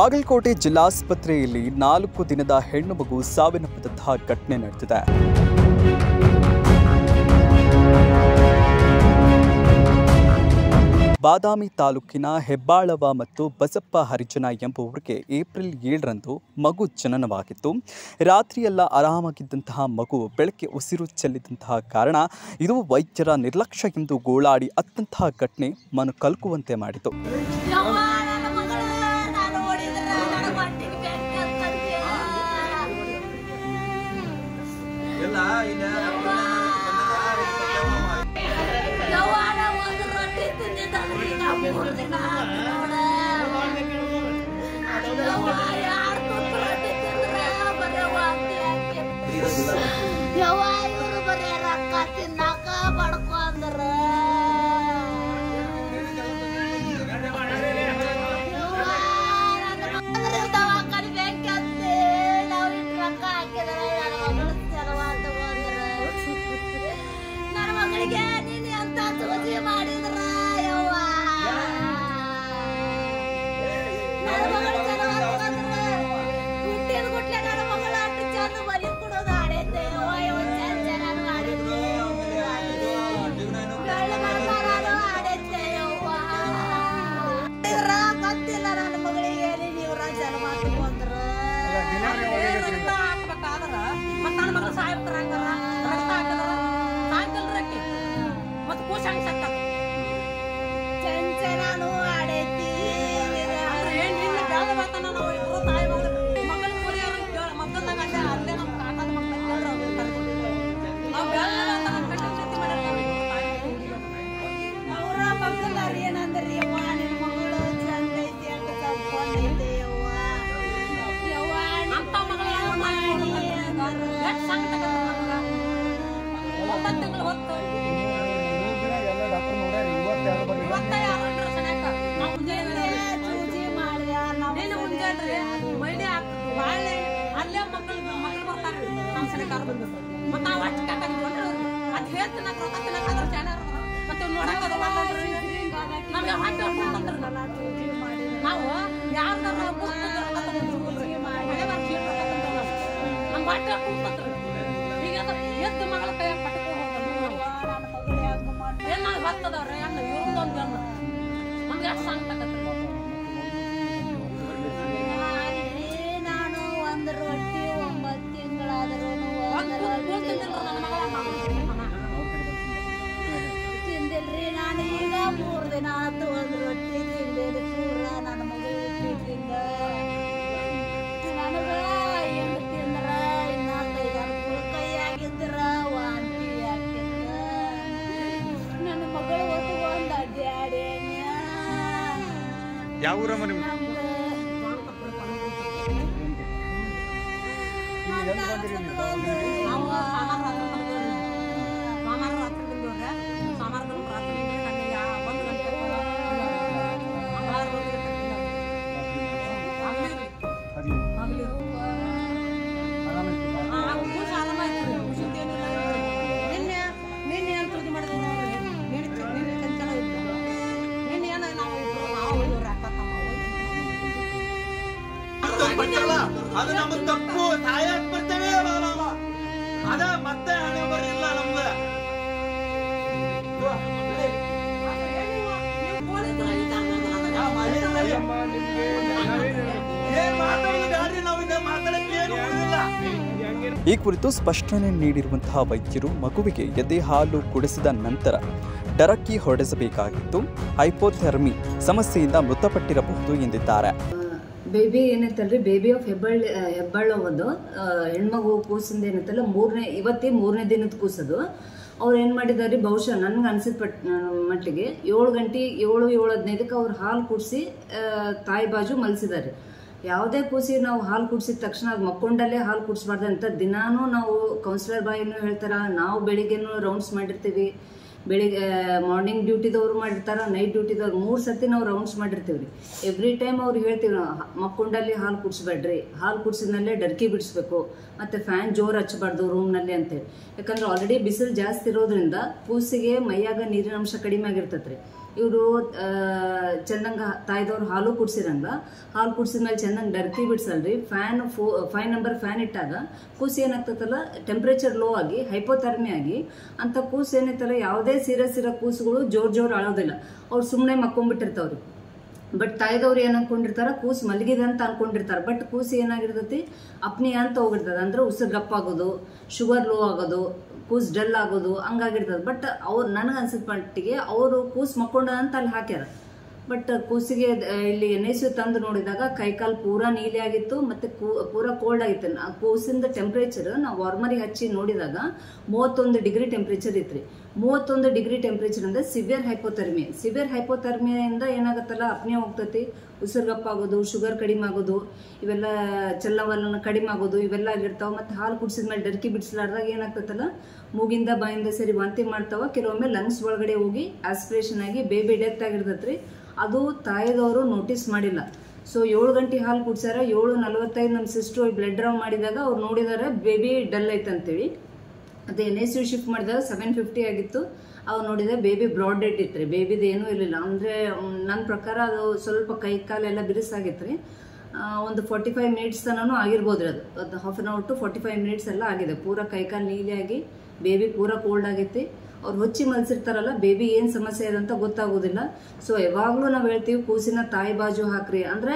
ಬಾಗಲಕೋಟೆ ಜಿಲ್ಲಾಸ್ಪತ್ರೆಯಲ್ಲಿ 4 ದಿನದ ಹೆಣ್ಣು ಮಗು ಸಾವನ್ನಪ್ಪಿದಂತಹ ಘಟನೆ ನಡೆದಿದೆ. ಬಾದಾಮಿ ತಾಲೂಕಿನ ಹೆಬ್ಬಾಳವ ಮತ್ತು ಬಸಪ್ಪ ಹರಿಜನ ಎಂಬುವರಿಗೆ ಏಪ್ರಿಲ್ 7ರಂದು ಮಗು ಜನನವಾಗಿತ್ತು. ರಾತ್ರಿಯೆಲ್ಲ ಆರಾಮಾಗಿದ್ದಂತಹ ಮಗು ಬೆಳಗ್ಗೆ ಉಸಿರು ಚೆಲ್ಲಿದಂತಹ ಕಾರಣ ಇದು ವೈದ್ಯರ ನಿರ್ಲಕ್ಷ್ಯ ಎಂದು ಗೋಳಾಡಿ ಅತ್ತಂತಹ ಘಟನೆ ಮನ ಕಲಕುವಂತೆ ಮಾಡಿತು. ಯಾವ ಊರಮ್ಮ ನಿಮ್ಮ? ಅದು ನಮ್ಮ ತಪ್ಪು ತಾಯಾಕ್ ಬರ್ತೇವೆ ಅದ ಮತ್ತೆ ಹಣೆ ಬರಲಿಲ್ಲ ನಮ್ದು. ಈ ಕುರಿತು ಸ್ಪಷ್ಟನೆ ನೀಡಿರುವಂತಹ ವೈದ್ಯರು ಮಗುವಿಗೆ ಎದೆ ಹಾಲು ಕುಡಿಸಿದ ನಂತರ ಡರಕ್ಕಿ ಹೊಡೆಸಬೇಕಾಗಿತ್ತು. ಹೈಪೋಥೆರ್ಮಿ ಸಮಸ್ಯೆಯಿಂದ ಮೃತಪಟ್ಟಿರಬಹುದು ಎಂದಿದ್ದಾರೆ. ಬೇಬಿ ಏನೈತಲ್ರಿ, ಬೇಬಿ ಆಫ್ ಹೆಬ್ಬಾಳವದು ಹೆಣ್ಮಗು ಕೂಸಿಂದ ಏನೈತಲ್ಲ ಇವತ್ತೇ ಮೂರನೇ ದಿನದ ಕೂಸದು. ಅವ್ರು ಏನು ಮಾಡಿದಾರೆ, ಬಹುಶಃ ನನ್ಗೆ ಅನ್ಸಿದ ಮಟ್ಟಿಗೆ 7:15 ಅವ್ರು ಹಾಲು ಕುಡಿಸಿ ತಾಯಿ ಬಾಜು ಮಲಸಿದ್ದಾರೆ. ಯಾವುದೇ ಕೂಸಿ ನಾವು ಹಾಲು ಕುಡಿಸಿದ ತಕ್ಷಣ ಅದು ಮಕ್ಕೊಂಡಲ್ಲೇ ಹಾಲು ಕುಡಿಸ್ಬಾರ್ದು ಅಂತ ದಿನಾನು ನಾವು ಕೌನ್ಸಿಲರ್ ಬಾಯಿನೂ ಹೇಳ್ತಾರ. ನಾವು ಬೆಳಿಗ್ಗೆನೂ ರೌಂಡ್ಸ್ ಮಾಡಿರ್ತೀವಿ, ಬೆಳಿಗ್ಗೆ ಮಾರ್ನಿಂಗ್ ಡ್ಯೂಟಿದವ್ರು ಮಾಡಿರ್ತಾರ, ನೈಟ್ ಡ್ಯೂಟಿದವ್ರು 3 ಸರ್ತಿ ನಾವು ರೌಂಡ್ಸ್ ಮಾಡಿರ್ತೀವಿ ರೀ. ಎವ್ರಿ ಟೈಮ್ ಅವ್ರಿಗೆ ಹೇಳ್ತೀವಿ, ಮಕ್ಕೊಂಡಲ್ಲಿ ಹಾಲು ಕುಡಿಸ್ಬೇಡ್ರಿ, ಹಾಲು ಕುಡಿಸಿದ್ನಲ್ಲೇ ಡರ್ಕಿ ಬಿಡಿಸ್ಬೇಕು, ಮತ್ತು ಫ್ಯಾನ್ ಜೋರು ಹಚ್ಚಬಾರ್ದು ರೂಮ್ನಲ್ಲಿ ಅಂತೇಳಿ. ಯಾಕಂದ್ರೆ ಆಲ್ರೆಡಿ ಬಿಸಿಲು ಜಾಸ್ತಿ ಇರೋದ್ರಿಂದ ಕೂಸಿಗೆ ಮೈಯಾಗ ನೀರಿನ ಅಂಶ ಕಡಿಮೆ ಆಗಿರ್ತೈತೆ ರೀ. ಇವರು ಚೆನ್ನಂಗೆ ತಾಯ್ದವ್ರು ಹಾಲು ಕುಡ್ಸಿರಂಗ, ಹಾಲು ಕುಡ್ಸಿದ್ಮೇಲೆ ಚೆನ್ನಂಗೆ ಡರ್ಕಿ ಬಿಡ್ಸಲ್ರಿ. 5 ನಂಬರ್ ಫ್ಯಾನ್ ಇಟ್ಟಾಗ ಕೂಸು ಏನಾಗ್ತದಲ್ಲ ಟೆಂಪ್ರೇಚರ್ ಲೋ ಆಗಿ ಹೈಪೋಥರ್ಮಿ ಆಗಿ ಅಂತ ಕೂಸು ಏನೈತಲ್ಲ ಯಾವುದೇ ಸೀರಿಯಸ್ ಇರೋ ಕೂಸುಗಳು ಜೋರು ಅಳೋದಿಲ್ಲ, ಅವ್ರು ಸುಮ್ಮನೆ ಮಕ್ಕೊಂಡ್ಬಿಟ್ಟಿರ್ತಾವ್ರಿ. ಬಟ್ ತಾಯ್ದವ್ರು ಏನ್ ಅನ್ಕೊಂಡಿರ್ತಾರ, ಕೂಸು ಮಲಗಿದೆ ಅಂತ ಅನ್ಕೊಂಡಿರ್ತಾರ. ಬಟ್ ಕೂಸು ಏನಾಗಿರ್ತೈತಿ ಅಪ್ನಿಯ ಅಂತ ಹೋಗಿರ್ತದೆ, ಅಂದ್ರೆ ಉಸಿರು ಗಪ್ಪಾಗೋದು, ಶುಗರ್ ಲೋ ಆಗೋದು, ಕೂಸು ಡಲ್ ಆಗೋದು ಹಂಗಾಗಿರ್ತದೆ. ಬಟ್ ಅವ್ರು ನನಗೆ ಅನ್ಸಿದ ಮಟ್ಟಿಗೆ ಅವರು ಕೂಸು ಮಕ್ಕೊಂಡ ಅಂತ ಅಲ್ಲಿ ಹಾಕ್ಯಾರ. ಬಟ್ ಕೂಸಿಗೆ ಇಲ್ಲಿ NICU ತಂದು ನೋಡಿದಾಗ ಕೈಕಾಲು ಪೂರಾ ನೀಲಿ ಆಗಿತ್ತು, ಮತ್ತೆ ಪೂರಾ ಕೋಲ್ಡ್ ಆಗಿತ್ತು. ಕೂಸಿಂದ ಟೆಂಪ್ರೇಚರ್ ನಾವು ವಾರ್ಮರಿಗೆ ಹಚ್ಚಿ ನೋಡಿದಾಗ 31 ಡಿಗ್ರಿ ಟೆಂಪ್ರೇಚರ್ ಇತ್ತು ರೀ. 31 ಡಿಗ್ರಿ ಟೆಂಪ್ರೇಚರ್ ಅಂದ್ರೆ ಸಿವಿಯರ್ ಹೈಪೋಥರ್ಮಿಯಿಂದ ಏನಾಗತ್ತಲ್ಲ ಅಪ್ನೆ ಹೋಗ್ತೈತಿ, ಉಸಿರುಗಪ್ಪಾಗೋದು, ಶುಗರ್ ಕಡಿಮೆ ಆಗೋದು, ಇವೆಲ್ಲ ಚಲನವಲನ ಕಡಿಮೆ ಆಗೋದು ಇವೆಲ್ಲ ಆಗಿರ್ತಾವ. ಮತ್ತೆ ಹಾಲು ಕುಡಿಸಿದ್ಮೇಲೆ ಡರ್ಕಿ ಬಿಡಿಸ್ಲಾರ್ದಾಗ ಏನಾಗ್ತೈತಲ್ಲ ಮೂಗಿಂದ ಬಾಯಿಂದ ಸೇರಿ ವಾಂತಿ ಮಾಡ್ತಾವ. ಕೆಲವೊಮ್ಮೆ ಲಂಗ್ಸ್ ಒಳಗಡೆ ಹೋಗಿ ಆಸ್ಪಿರೇಷನ್ ಆಗಿ ಬೇಬಿ ಡೆತ್ ಆಗಿರ್ತೈತ್ರಿ. ಅದು ತಾಯಿದವರು ನೋಟಿಸ್ ಮಾಡಿಲ್ಲ. ಸೊ 7 ಗಂಟೆ ಹಾಲು ಕುಡ್ಸಾರ, 7:45 ನಮ್ಮ ಸಿಸ್ಟರ್ ಬ್ಲಡ್ ಡ್ರಾ ಮಾಡಿದಾಗ ಅವ್ರು ನೋಡಿದಾರೆ ಬೇಬಿ ಡಲ್ ಐತಂತೇಳಿ. ಅದೇ NICU ಶಿಫ್ಟ್ ಮಾಡಿದಾಗ 7:50 ಆಗಿತ್ತು. ಅವ್ರು ನೋಡಿದ್ರೆ ಬೇಬಿ ಬ್ರಾಡ್ ಡೆಡ್ ಇತ್ತು. ಬೇಬಿದು ಏನೂ ಇರಲಿಲ್ಲ. ಅಂದರೆ ನನ್ನ ಪ್ರಕಾರ ಅದು ಸ್ವಲ್ಪ ಕೈ ಕಾಲೆಲ್ಲ ಬಿರುಸಾಗಿತ್ತು ರೀ. ಒಂದು 45 ಮಿನಿಟ್ಸ್ ತನೂ ಆಗಿರ್ಬೋದ್ರಿ. ಅದು half an hour to 45 minutes ಎಲ್ಲ ಆಗಿದೆ. ಪೂರಾ ಕೈಕಾಲು ನೀಲಿಯಾಗಿ ಬೇಬಿ ಪೂರಾ ಕೋಲ್ಡ್ ಆಗೈತಿ. ಅವ್ರು ಹೊಚ್ಚಿ ಮಲ್ಸಿರ್ತಾರಲ್ಲ ಬೇಬಿ ಏನು ಸಮಸ್ಯೆ ಇದೆ ಅಂತ ಗೊತ್ತಾಗೋದಿಲ್ಲ. ಸೊ ಯಾವಾಗಲೂ ನಾವು ಹೇಳ್ತೀವಿ ಕೂಸಿನ ತಾಯಿ ಬಾಜು ಹಾಕ್ರಿ. ಅಂದರೆ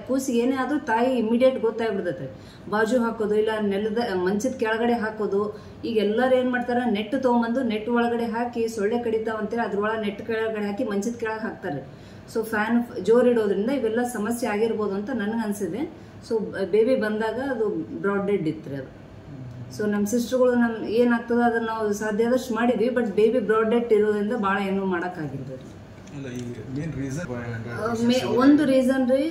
ಕೂಸಿಗೆ ಏನೇ ಆದರೂ ತಾಯಿ ಇಮಿಡಿಯೇಟ್ ಗೊತ್ತಾಗ್ಬಿಡ್ತೈತೆ. ಬಾಜು ಹಾಕೋದು, ಇಲ್ಲ ಮಂಚದ ಕೆಳಗಡೆ ಹಾಕೋದು. ಈಗ ಎಲ್ಲರೂ ಏನು ಮಾಡ್ತಾರೆ, ನೆಟ್ ತೊಗೊಂಬಂದು ನೆಟ್ ಒಳಗಡೆ ಹಾಕಿ ಸೊಳ್ಳೆ ಕಡಿತಾವಂತೇಳಿ ಅದ್ರೊಳಗೆ ನೆಟ್ ಕೆಳಗಡೆ ಹಾಕಿ ಮಂಚದ ಕೆಳಗೆ ಹಾಕ್ತಾರೆ. ಸೊ ಫ್ಯಾನ್ ಜೋರಿಡೋದ್ರಿಂದ ಇವೆಲ್ಲ ಸಮಸ್ಯೆ ಆಗಿರ್ಬೋದು ಅಂತ ನನಗೆ ಅನಿಸಿದೆ. ಸೊ ಬೇಬಿ ಬಂದಾಗ ಅದು ಬ್ರಾಡ್ ಡೆಡ್ ಇತ್ತು ಅದು. ಸೊ ನಮ್ಮ ಸಿಸ್ಟರ್ಗಳು ಏನಾಗ್ತದೆ ಅದನ್ನ ನಾವು ಸಾಧ್ಯ ಆದಷ್ಟು ಮಾಡಿದ್ವಿ. ಬಟ್ ಬೇಬಿ ಬ್ರಾಡ್ ಡೆಡ್ ಇರೋದ್ರಿಂದ ಭಾಳ ಏನೂ ಮಾಡೋಕ್ಕಾಗಿಲ್ಲ. ಒಂದು ರೀಸನ್ ರೀ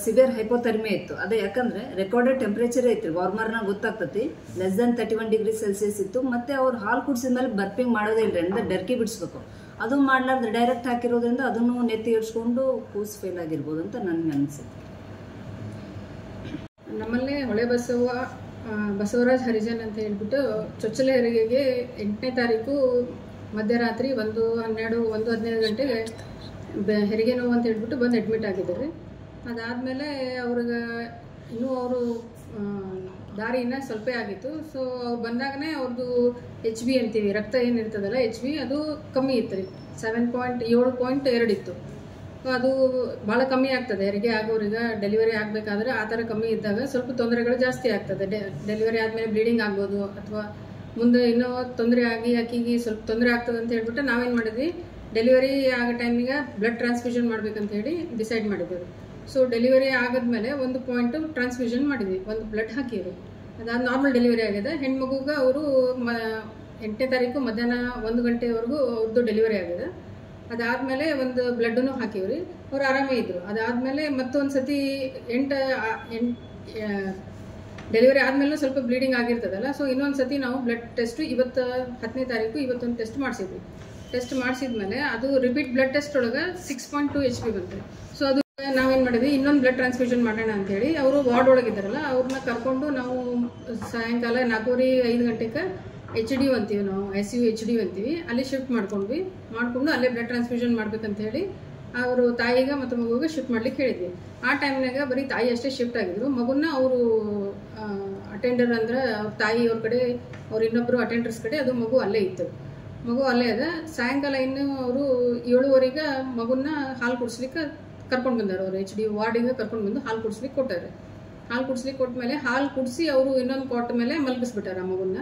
ಸಿವಿಯರ್ ಹೈಪೋಥರ್ಮಿ ಇತ್ತು. ಅದೇ ಯಾಕಂದ್ರೆ ರೆಕಾರ್ಡೆಡ್ ಟೆಂಪ್ರೇಚರ್ ಐತ್ರಿ, ವಾರ್ಮರ್ನಾಗ ಗೊತ್ತಾಗ್ತತಿ. ಲೆಸ್ ದನ್ 31 ಡಿಗ್ರಿ ಸೆಲ್ಸಿಯಸ್ ಇತ್ತು. ಮತ್ತೆ ಅವ್ರು ಹಾಲು ಕುಡಿಸಿದ್ಮೇಲೆ ಬರ್ಪಿಂಗ್ ಮಾಡೋದೇ ಇಲ್ರಿ, ಅಂದ್ರೆ ಡರ್ಕಿ ಬಿಡಿಸ್ಬೇಕು. ಅದು ಮಾಡ್ಲಾರ್ದು ಡೈರೆಕ್ಟ್ ಹಾಕಿರೋದ್ರಿಂದ ಅದನ್ನು ನೆತ್ತಿ ಏರ್ಸ್ಕೊಂಡು ಕೂಸು ಫೇಲ್ ಆಗಿರ್ಬೋದು ಅಂತ ನನಗೆ ಅನಿಸುತ್ತೆ. ನಮ್ಮಲ್ಲಿ ಹೊಳೆ ಬಸವರಾಜ್ ಹರಿಜನ್ ಅಂತ ಹೇಳ್ಬಿಟ್ಟು ಚೊಚ್ಚಲೆ ಹೆರಿಗೆಗೆ 8ನೇ ತಾರೀಕು ಮಧ್ಯರಾತ್ರಿ 1:15 ಗಂಟೆಗೆ ಹೆರಿಗೆ ನೋವು ಅಂತ ಹೇಳ್ಬಿಟ್ಟು ಬಂದು ಅಡ್ಮಿಟ್ ಆಗಿದ್ದಾರೆ. ಅದಾದಮೇಲೆ ಅವ್ರಿಗೆ ಇನ್ನೂ ಅವರು ದಾರಿ ಇನ್ನೂ ಸ್ವಲ್ಪ ಆಗಿತ್ತು. ಸೊ ಅವ್ರು ಬಂದಾಗನೇ ಅವ್ರದ್ದು HB ಅಂತೀವಿ, ರಕ್ತ ಏನಿರ್ತದಲ್ಲ HB ಅದು ಕಮ್ಮಿ ಇತ್ತು ರೀ. 7.2 ಇತ್ತು. ಅದು ಭಾಳ ಕಮ್ಮಿ ಆಗ್ತದೆ ಹೆರಿಗೆ ಆಗೋರಿಗೆ. ಡೆಲಿವರಿ ಆಗಬೇಕಾದ್ರೆ ಆ ಥರ ಕಮ್ಮಿ ಇದ್ದಾಗ ಸ್ವಲ್ಪ ತೊಂದರೆಗಳು ಜಾಸ್ತಿ ಆಗ್ತದೆ. ಡೆಲಿವರಿ ಆದಮೇಲೆ ಬ್ಲೀಡಿಂಗ್ ಆಗ್ಬೋದು, ಅಥವಾ ಮುಂದೆ ಇನ್ನೂ ತೊಂದರೆ ಆಗಿ ಆಕಿಗೆ ಸ್ವಲ್ಪ ತೊಂದರೆ ಆಗ್ತದೆ ಅಂತ ಹೇಳ್ಬಿಟ್ಟು ನಾವೇನು ಮಾಡಿದ್ವಿ, ಡೆಲಿವರಿ ಆಗೋ ಟೈಮಿಗೆ ಬ್ಲಡ್ ಟ್ರಾನ್ಸ್ಫ್ಯೂಷನ್ ಮಾಡ್ಬೇಕಂತ ಹೇಳಿ ಡಿಸೈಡ್ ಮಾಡಿದ್ವಿ. ಸೊ ಡೆಲಿವರಿ ಆಗೋದ್ಮೇಲೆ 1 ಪಾಯಿಂಟ್ ಟ್ರಾನ್ಸ್ಫ್ಯೂಷನ್ ಮಾಡಿದ್ವಿ, 1 ಬ್ಲಡ್ ಹಾಕಿದ್ರು. ಅದಾದ ನಾರ್ಮಲ್ ಡೆಲಿವರಿ ಆಗಿದೆ. ಹೆಣ್ಮಗುಗೆ ಅವರು 8ನೇ ತಾರೀಕು ಮಧ್ಯಾಹ್ನ 1 ಗಂಟೆವರೆಗೂ ಅವ್ರದ್ದು ಡೆಲಿವರಿ ಆಗಿದೆ. ಅದಾದಮೇಲೆ ಒಂದು ಬ್ಲಡ್ಡನ್ನು ಹಾಕಿವ್ರಿ. ಅವ್ರು ಆರಾಮೇ ಇದ್ರು. ಅದಾದಮೇಲೆ ಮತ್ತೊಂದು ಸತಿ ಡೆಲಿವರಿ ಆದಮೇಲೆ ಸ್ವಲ್ಪ ಬ್ಲೀಡಿಂಗ್ ಆಗಿರ್ತದಲ್ಲ. ಸೊ ಇನ್ನೊಂದು ಸತಿ ನಾವು ಬ್ಲಡ್ ಟೆಸ್ಟ್ ಇವತ್ತು 10ನೇ ತಾರೀಕು ಇವತ್ತೊಂದು ಟೆಸ್ಟ್ ಮಾಡಿಸಿದ್ವಿ. ಟೆಸ್ಟ್ ಮಾಡಿಸಿದ್ಮೇಲೆ ಅದು ರಿಪೀಟ್ ಬ್ಲಡ್ ಟೆಸ್ಟ್ ಒಳಗೆ 6.2 HB ಬಂತು. ಸೊ ಅದು ನಾವೇನು ಮಾಡಿದ್ವಿ, ಇನ್ನೊಂದು ಬ್ಲಡ್ ಟ್ರಾನ್ಸ್ಫ್ಯೂಷನ್ ಮಾಡೋಣ ಅಂತೇಳಿ ಅವರು ವಾರ್ಡ್ ಒಳಗಿದ್ದಾರಲ್ಲ ಅವ್ರನ್ನ ಕರ್ಕೊಂಡು ನಾವು ಸಾಯಂಕಾಲ 4:45 ಗಂಟೆಗೆ HD ಅಂತೀವಿ ನಾವು, ICU HD ಅಂತೀವಿ, ಅಲ್ಲಿ ಶಿಫ್ಟ್ ಮಾಡ್ಕೊಂಡು ಅಲ್ಲೇ ಬ್ಲಡ್ ಟ್ರಾನ್ಸ್ಫ್ಯೂಷನ್ ಮಾಡ್ಬೇಕಂತ ಹೇಳಿ ಅವರು ತಾಯಿಗೆ ಮತ್ತು ಮಗುಗೆ ಶಿಫ್ಟ್ ಮಾಡ್ಲಿಕ್ಕೆ ಹೇಳಿದ್ವಿ. ಆ ಟೈಮ್ನಾಗ ಬರೀ ತಾಯಿ ಅಷ್ಟೇ ಶಿಫ್ಟ್ ಆಗಿದ್ರು. ಮಗುನ ಅವರು ಅಟೆಂಡರ್ ಅಂದ್ರೆ ಅವ್ರ ತಾಯಿ ಅವ್ರ ಕಡೆ, ಅವ್ರ ಇನ್ನೊಬ್ಬರು ಅಟೆಂಡರ್ಸ್ ಕಡೆ ಅದು ಮಗು ಅಲ್ಲೇ ಇತ್ತು. ಮಗು ಅಲ್ಲೇ ಅದ. ಸಾಯಂಕಾಲ ಇನ್ನು ಅವರು 7:15 ಮಗುನ ಹಾಲು ಕುಡಿಸ್ಲಿಕ್ಕೆ ಕರ್ಕೊಂಡು ಬಂದಾರೆ. ಅವರು HD ವಾರ್ಡಿಗೆ ಕರ್ಕೊಂಡು ಬಂದು ಹಾಲು ಕುಡಿಸ್ಲಿಕ್ಕೆ ಕೊಟ್ಟಾರೆ. ಹಾಲು ಕುಡಿಸ್ಲಿಕ್ಕೆ ಕೊಟ್ಟ ಹಾಲು ಕುಡಿಸಿ ಅವರು ಇನ್ನೊಂದು ಕಾಟ್ ಮೇಲೆ ಮಲಗಿಸ್ಬಿಟ್ಟಾರೆ ಆ ಮಗುನ.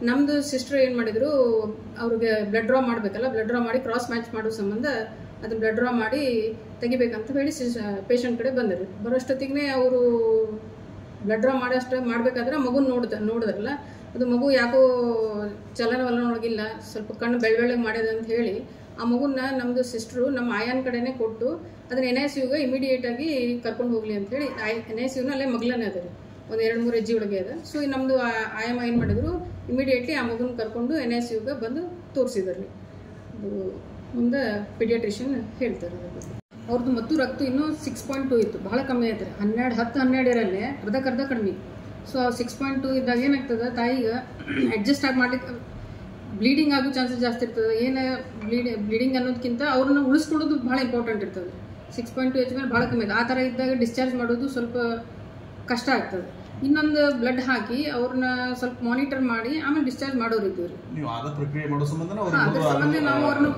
ನಮ್ಮದು ಸಿಸ್ಟರ್ ಏನು ಮಾಡಿದ್ರು, ಅವ್ರಿಗೆ ಬ್ಲಡ್ ಡ್ರಾ ಮಾಡಬೇಕಲ್ಲ, ಬ್ಲಡ್ ಡ್ರಾ ಮಾಡಿ ಕ್ರಾಸ್ ಮ್ಯಾಚ್ ಮಾಡೋ ಸಂಬಂಧ ಅದನ್ನ ಬ್ಲಡ್ ಡ್ರಾ ಮಾಡಿ ತೆಗಿಬೇಕಂತ ಹೇಳಿ ಪೇಷಂಟ್ ಕಡೆ ಬಂದರು. ಬರೋಷ್ಟೊತ್ತಿಗೆ ಅವರು ಬ್ಲಡ್ ಡ್ರಾ ಮಾಡಬೇಕಾದ್ರೆ ಮಗುನ ನೋಡಿದ್ರಲ್ಲ, ಅದು ಮಗು ಯಾಕೋ ಚಲನವಲನೊಳಗಿಲ್ಲ, ಸ್ವಲ್ಪ ಕಣ್ಣು ಬೆಳ್ಳಗೆ ಮಾಡ್ಯದ ಅಂತ ಹೇಳಿ ಆ ಮಗುನ ನಮ್ಮದು ಸಿಸ್ಟ್ರು ನಮ್ಮ ಆಯನ್ ಕಡೆನೇ ಕೊಟ್ಟು ಅದನ್ನ NICUಗೆ ಇಮಿಡಿಯೇಟಾಗಿ ಕರ್ಕೊಂಡು ಹೋಗಲಿ ಅಂತ ಹೇಳಿ NICUನ ಅಲ್ಲೇ ಮಗ್ಲನೇ ಅದ ರೀ, ಒಂದು 2-3 ಹೆಜ್ಜೆ ಒಳಗೆ ಅದ. ಸೊ ನಮ್ಮದು ಆಯಮ್ಮ ಏನು ಮಾಡಿದ್ರು, ಇಮಿಡಿಯೇಟ್ಲಿ ಆ ಮಗುನ ಕರ್ಕೊಂಡು NICUಗೆ ಬಂದು ತೋರಿಸಿದ್ರಿ. ಮುಂದೆ ಪೀಡಿಯಾಟ್ರಿಷಿಯನ್ ಹೇಳ್ತಾರೆ ಅವ್ರದ್ದು. ಮತ್ತು ರಕ್ತ ಇನ್ನೂ 6.2 ಇತ್ತು, ಭಾಳ ಕಮ್ಮಿ ಆಯ್ತು ರೀ. 10-12 ಇರಲ್ಲೇ ಅರ್ಧ ಕಡಿಮೆ. ಸೊ 6.2 ಇದ್ದಾಗ ಏನಾಗ್ತದೆ, ತಾಯಿಗೆ ಅಡ್ಜಸ್ಟ್ ಆಗಿ ಮಾಡ್ಲಿಕ್ಕೆ ಬ್ಲೀಡಿಂಗ್ ಆಗೋ ಚಾನ್ಸಸ್ ಜಾಸ್ತಿ ಇರ್ತದೆ. ಏನು ಬ್ಲೀಡಿಂಗ್ ಅನ್ನೋದಕ್ಕಿಂತ ಅವ್ರನ್ನ ಉಳಿಸ್ಕೊಳ್ಳೋದು ಭಾಳ ಇಂಪಾರ್ಟೆಂಟ್ ಇರ್ತದೆ. 6.2 HB ಭಾಳ ಕಮ್ಮಿ ಇದೆ. ಆ ಥರ ಇದ್ದಾಗ ಡಿಸ್ಚಾರ್ಜ್ ಮಾಡೋದು ಸ್ವಲ್ಪ ಕಷ್ಟ ಆಗ್ತದೆ. ಇನ್ನೊಂದು ಬ್ಲಡ್ ಹಾಕಿ ಅವ್ರನ್ನ ಸ್ವಲ್ಪ ಮಾನಿಟರ್ ಮಾಡಿ ಆಮೇಲೆ ಡಿಸ್ಚಾರ್ಜ್ ಮಾಡೋರು ಇದ್ದೀವಿ. ಅದ್ರ ಸಂಬಂಧ ನಾವು ಅವ್ರನ್ನ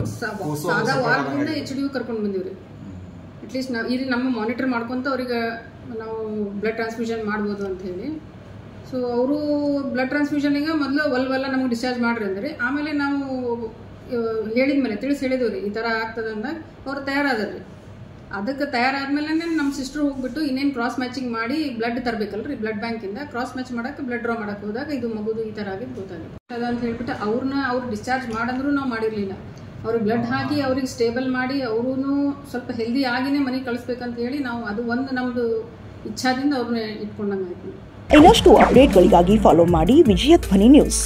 ಸಾದಾ ವಾರದಿಂದ HDU ಕರ್ಕೊಂಡು ಬಂದೀವಿ. ಅಟ್ಲೀಸ್ಟ್ ನಾವು ಇಲ್ಲಿ ನಮ್ಮ ಮಾನಿಟರ್ ಮಾಡ್ಕೊತ ಅವ್ರಿಗೆ ನಾವು ಬ್ಲಡ್ ಟ್ರಾನ್ಸ್ಫ್ಯೂಷನ್ ಮಾಡ್ಬೋದು ಅಂತ ಹೇಳಿ. ಸೊ ಅವರು ಬ್ಲಡ್ ಟ್ರಾನ್ಸ್ಫ್ಯೂಷನಿಗೆ ಮೊದಲು ಒಲ್ವಲ್ಲ ನಮಗೆ ಡಿಸ್ಚಾರ್ಜ್ ಮಾಡ್ರಿ ಅಂದರೆ, ಆಮೇಲೆ ನಾವು ಹೇಳಿದ್ಮೇಲೆ ಹೇಳಿದೇವ್ರಿ ಈ ಥರ ಆಗ್ತದೆ ಅಂದಾಗ ಅವ್ರು ತಯಾರಾದ್ರಿ. ಅದಕ್ಕೆ ತಯಾರಾದ್ಮೇಲೆ ನಮ್ಮ ಸಿಸ್ಟರ್ ಹೋಗ್ಬಿಟ್ಟು ಇನ್ನೇನು ಕ್ರಾಸ್ ಮ್ಯಾಚಿಂಗ್ ಮಾಡಿ ಬ್ಲಡ್ ತರಬೇಕಲ್ರಿ, ಬ್ಲಡ್ ಬ್ಯಾಂಕಿಂದ ಕ್ರಾಸ್ ಮ್ಯಾಚ್ ಮಾಡೋಕ್ಕೆ ಬ್ಲಡ್ ಡ್ರಾ ಮಾಡೋಕ್ಕೆ ಹೋದಾಗ ಇದು ಮಗುದು ಈ ಥರ ಆಗಿದ್ದು ಗೊತ್ತಾಗುತ್ತೆ. ಅದಂತ ಹೇಳ್ಬಿಟ್ಟು ಅವ್ರು ಡಿಸ್ಚಾರ್ಜ್ ಮಾಡಂದ್ರೂ ನಾವು ಮಾಡಿರಲಿಲ್ಲ. ಅವ್ರಿಗೆ ಬ್ಲಡ್ ಹಾಕಿ ಅವ್ರಿಗೆ ಸ್ಟೇಬಲ್ ಮಾಡಿ ಅವ್ರೂ ಸ್ವಲ್ಪ ಹೆಲ್ದಿ ಆಗಿನೇ ಮನೆಗೆ ಕಳಿಸ್ಬೇಕಂತ ಹೇಳಿ ನಾವು ಅದು ಒಂದು ನಮ್ಮದು ಇಚ್ಛಾದಿಂದ ಅವ್ರನ್ನ ಇಟ್ಕೊಂಡಂಗೆ ಆಯ್ತು. ಇನ್ನಷ್ಟು ಅಪ್ಡೇಟ್ಗಳಿಗಾಗಿ ಫಾಲೋ ಮಾಡಿ ವಿಜಯ ಧ್ವನಿ ನ್ಯೂಸ್.